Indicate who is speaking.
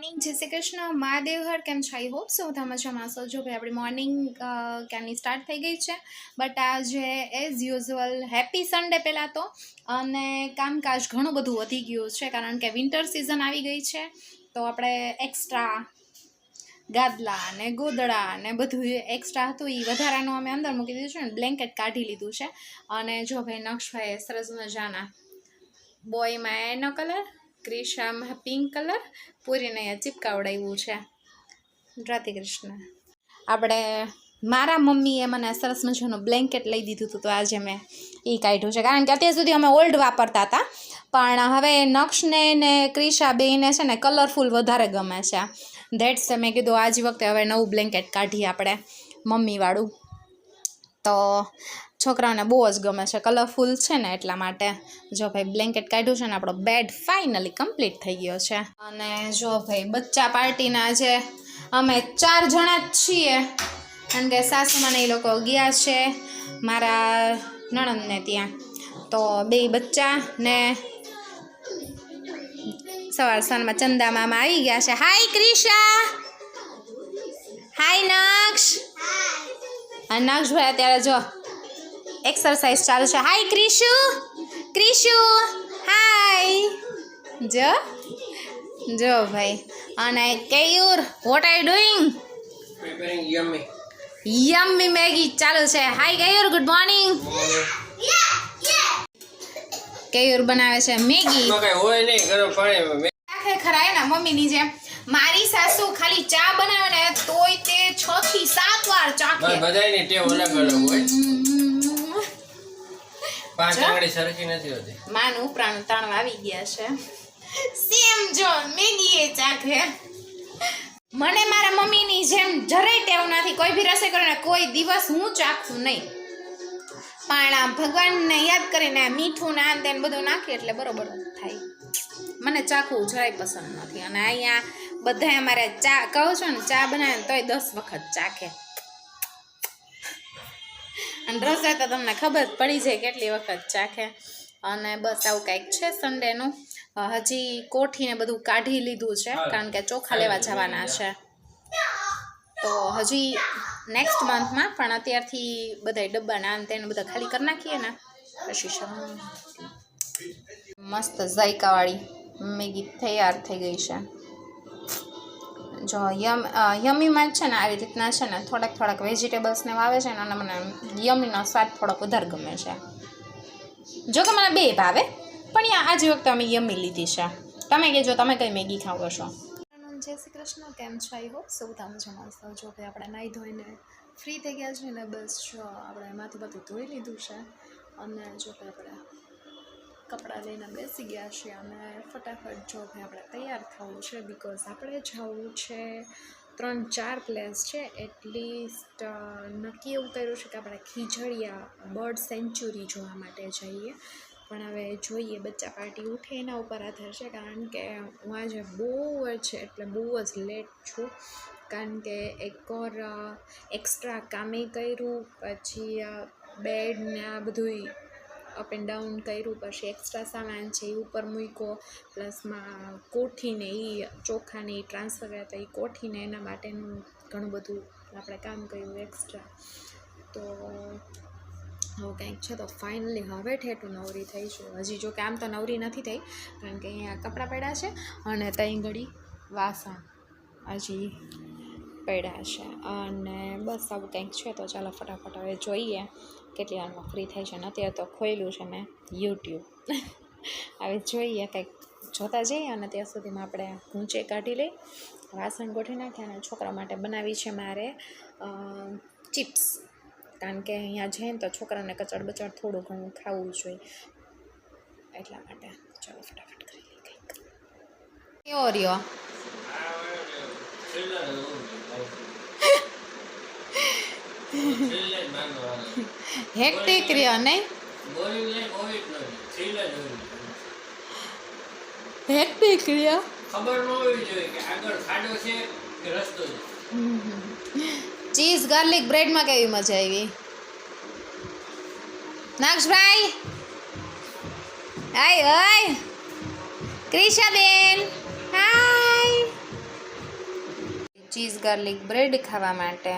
Speaker 1: Morning, જય શ્રી કૃષ્ણ, મહાદેવ હર. કેમ છો? આઈ હોપ સો તમે મજામાં છો. જો ભાઈ આપણી મોર્નિંગ ક્યાંની સ્ટાર્ટ થઈ ગઈ છે, બટ આજે એઝ યુઝ્યુઅલ હેપી સન્ડે પહેલાં તો. અને કામકાજ ઘણું બધું વધી ગયું છે કારણ કે વિન્ટર સિઝન આવી ગઈ છે, તો આપણે એક્સ્ટ્રા ગાદલા ને ગોદડા ને બધું એક્સ્ટ્રા હતું એ વધારાનું અમે અંદર મૂકી દીધું છે ને બ્લેન્કેટ કાઢી લીધું છે. અને જો ભાઈ નક્ષભાઈ સરસ મજાના બોયમાં એનો કલર, ક્રિશામાં પિંક કલર, પૂરીને અહીંયા ચીપકાવડાવ્યું છે. રાધે કૃષ્ણ. આપણે મારા મમ્મીએ મને સરસ મજાનું બ્લેન્કેટ લઈ દીધું હતું, તો આજે મેં એ કાઢ્યું છે કારણ કે અત્યાર સુધી અમે ઓલ્ડ વાપરતા હતા, પણ હવે નક્ષને ને ક્રિશા બેયને છે ને કલરફુલ વધારે ગમે છે. ધેટ્સ મેં કીધું આજ વખતે હવે નવું બ્લેન્કેટ કાઢીએ આપણે મમ્મીવાળું. તો છોકરાઓને બહુ જ ગમે છે, કલરફુલ છે ને એટલા માટે. જો ભાઈ બ્લેન્કેટ કાઢ્યું છે ને આપણો બેડ ફાઇનલી કમ્પ્લીટ થઈ ગયો છે. અને જો ભાઈ બચ્ચા પાર્ટીના જે અમે 4 જણા જ છીએ કારણ કે સાસુમાને એ લોકો ગયા છે મારા નણંદને ત્યાં, તો 2 બચ્ચા ને સવારમાં ચંદા મામા આવી ગયા છે. હાય ક્રિશા, હાય નક્ષ. અને નક્ષભાઈ અત્યારે જો એક્સરસાઇઝ ચાલુ છે. હાય ક્રિશુ, ક્રિશુ હાય. જો ભાઈ. અને Keyur, what are you doing?
Speaker 2: Preparing yummy.
Speaker 1: Yummy Maggi ચાલુ છે. હાય કેયુર, ગુડ મોર્નિંગ. કેયુર બનાવે છે મેગી.
Speaker 2: એમાં કઈ હોય નહીં, ગરમ પાણીમાં
Speaker 1: આખે ખરા એના મમ્મીની જેમ. મારી સાસુ ખાલી ચા બનાવે ને તોય તે 6 થી 7 વાર ચાખે.
Speaker 2: બધાયની ટેવ અલગ અલગ હોય. 5 આંગળી સરખી નથી હોતી.
Speaker 1: માનું ઉપરાણ તાણવા આવી ગયા છે. સેમ જો મેગી એ ચાખે. મને મારા મમ્મીની જેમ જરાય ટેવ નથી. કોઈ બી રસોઈ કરે ને કોઈ દિવસ હું ચાખું નહીં, પણ ભગવાનને યાદ કરીને મીઠું ને આ તેને બધું નાખી એટલે બરોબર થાય. મને ચાખવું જરાય પસંદ નથી. અને અહીંયા બધા અમારે ચા કહો છો ને ચા બનાવે તોય 10 વખત ચાખે. અને રસોઈ તો તમને ખબર પડી જાય કેટલી વખત ચાખે. અને બસ આવું કંઈક છે સન્ડેનું. હજી કોઠીને બધું કાઢી લીધું છે કારણ કે ચોખા લેવા જવાના છે, તો હજી નેક્સ્ટ મંથમાં. પણ અત્યારથી બધા ડબ્બા નાન તેને બધા ખાલી કરી નાખીએ ને પછી મસ્ત ઝાયકાવાળી મેગી તૈયાર થઈ ગઈ છે. જો યમીમાં જ છે ને આવી રીતના છે ને થોડાક વેજીટેબલ્સને વાવે છે ને, અને મને યમીનો સ્વાદ થોડોક વધારે ગમે છે. જો કે મને 2 ભાવે, પણ આજે વખતે અમે યમી લીધી છે. તમે કહેજો તમે કઈ મેગી ખાવ છો? જય શ્રી કૃષ્ણ, કેમ છો? આઈ હોપ સૌ તમે જમાડશો. જો કે આપણે નાહી ધોઈને ફ્રી થઈ ગયા છે ને, બસ જો આપણે માથું બધું ધોઈ લીધું છે. અને જો કે આપણે કપડાં લઈને બેસી ગયા છીએ અને ફટાફટ જો ભાઈ આપણે તૈયાર થવું છે, બિકોઝ આપણે જવું છે 3-4 પ્લેસ છે. એટલીસ્ટ નક્કી એવું કર્યું છે કે આપણે ખીજડીયા બર્ડ સેન્ચુરી જોવા માટે જઈએ. પણ હવે જોઈએ, બચ્ચા પાર્ટી ઉઠે એના ઉપર આધાર છે, કારણ કે હું આજે બહુ જ લેટ છું. કારણ કે એક ઓર એક્સ્ટ્રા કામે કર્યું, પછી બેડને આ બધું અપ એન્ડ ડાઉન કર્યું, પછી એક્સ્ટ્રા સામાન છે એ ઉપર મૂક્યો, પ્લસમાં કોઠીને એ ચોખાને એ ટ્રાન્સફર કર્યા હતા, એ કોઠીને એના માટેનું ઘણું બધું આપણે કામ કર્યું એક્સ્ટ્રા. તો હવે કંઈક છે, તો ફાઇનલી હવે ઠેઠું નવરી થઈ છું. હજી જો કે આમ તો નવરી નથી થઈ કારણ કે અહીંયા કપડાં પડ્યા છે અને ત્યાં ઘડી વાસણ હજી પડ્યા છે. અને બસ આવું કંઈક છે, તો ચાલો ફટાફટ હવે જોઈએ કેટલી વારમાં ફ્રી થાય છે. ને અત્યારે તો ખોલ્યું છે મેં યુટ્યુબ. હવે જોઈએ કંઈક જોતા જઈએ, અને ત્યાં સુધીમાં આપણે ઘૂંચે કાઢી લઈ, વાસણ ગોઠવી નાખ્યા. અને છોકરા માટે બનાવી છે મારે ચિપ્સ, કારણ કે અહીંયા જઈએ ને તો છોકરાને કચડ બચડ થોડું ઘણું ખાવું જોઈએ, એટલા માટે. ચાલો ફટાફટ કરી લઈએ કંઈક. કેવો રહ્યો? હેક્ટિક રહ્યો નહીં? હેક્ટિક રહ્યો.
Speaker 2: ખબર ન હોવી જોઈએ કે આગળ ખાડો છે કે રસ્તો છે.
Speaker 1: ચીઝ ગાર્લિક બ્રેડમાં કેવી મજા આવી નાક્ષભાઈ? હાય હાય ક્રિશાબેન, હાય. ચીઝ ગાર્લિક બ્રેડ ખાવા માટે